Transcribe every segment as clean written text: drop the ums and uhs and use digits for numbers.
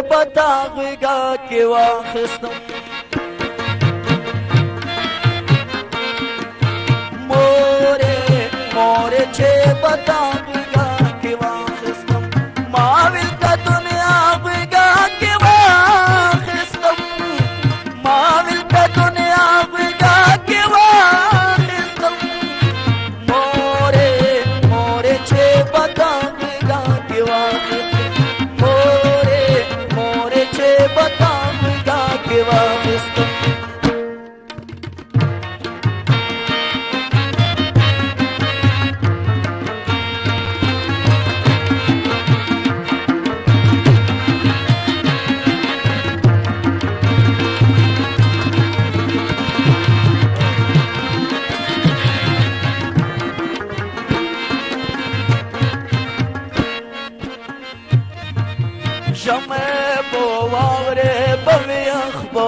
بتا غوږه کې واخیستم مورې چې بتا غوږه کې واخیستم ما ویل که دنیا غوږه کې واخیستم ما ویل که دنیا غوږه کې واخیستم مورې چې بتا غوږه کې واخیستم مورې چې بتا غوږه کې واخیستم ژمی به واورې به وي یخ به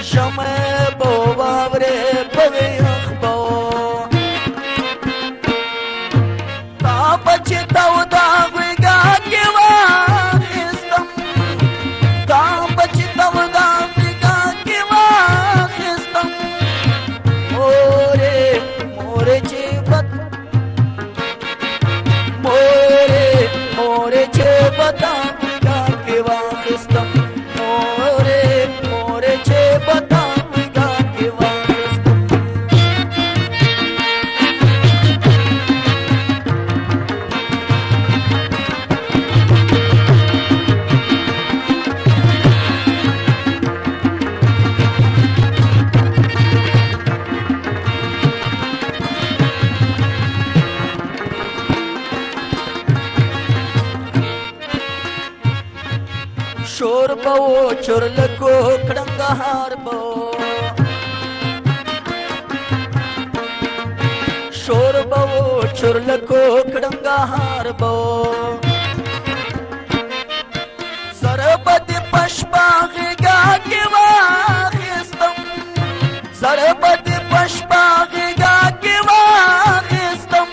ژمی به واورې به وي یخ به تا به چې توده غوږه کې واخیستم تا به چې توده غوږه کې واخیستم مورې چې مورې چې بتا غوږه کې واخیستم مورې چې بتا غوږه کې واخیستم شور به و چورلکو کړنګهار به شور به و چورلکو کړنګهار به زره به دې په شپه غېږه کې واخیستم زره به دې په شپه غېږه کې واخیستم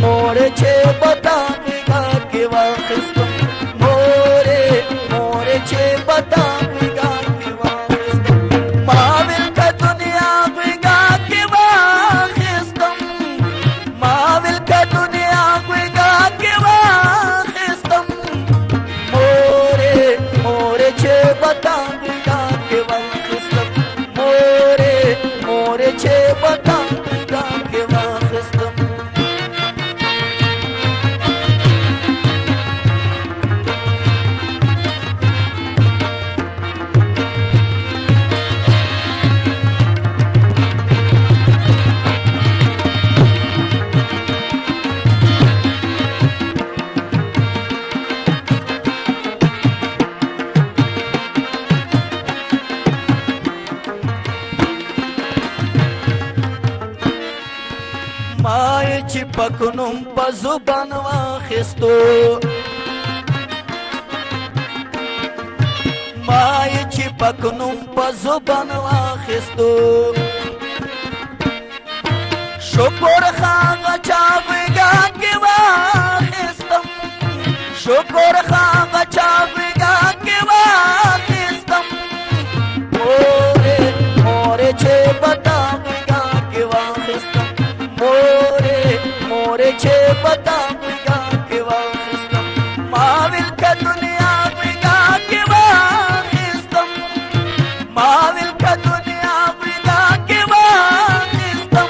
مورې چې بتا غېږه کې واخیستم چې بتا غوږه کې واخیستم ما ویل که دنیا غوږه کې واخیستم ما ویل که دنیا غوږه کې واخیستم مورې چې بتا غوږه کې واخیستم مورې چې بتا غوږه کې واخیستم ما چې پکونم په زبان واخیستو ما چې پکونم په زبان واخیستو شکر هغه چا غوږه کې واخیستم شکر هغه چا غوږه کې واخیستم مورې چې بتا غوږه کې واخیستم مورې چې بتا غوږه کې واخیستم ما ویل که دنیا غوږه کې واخیستم ما ویل که دنیا غوږه کې واخیستم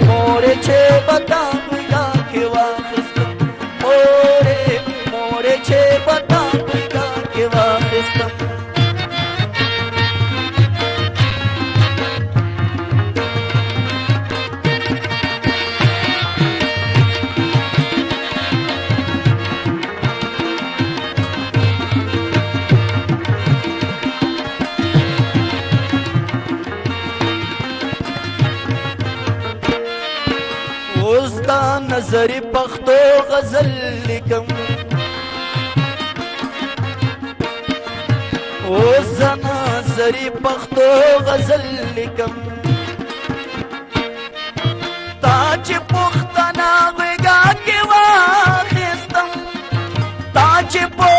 مورې چې بتا غوږه کې واخیستم مورې چې بتا غوږه کې واخیستم اوس دا نظری پښتو غزل لیکم اوس دا نظری پښتو غزل لیکم تا چې پښتنه غېږه کې واخیستم تا چې په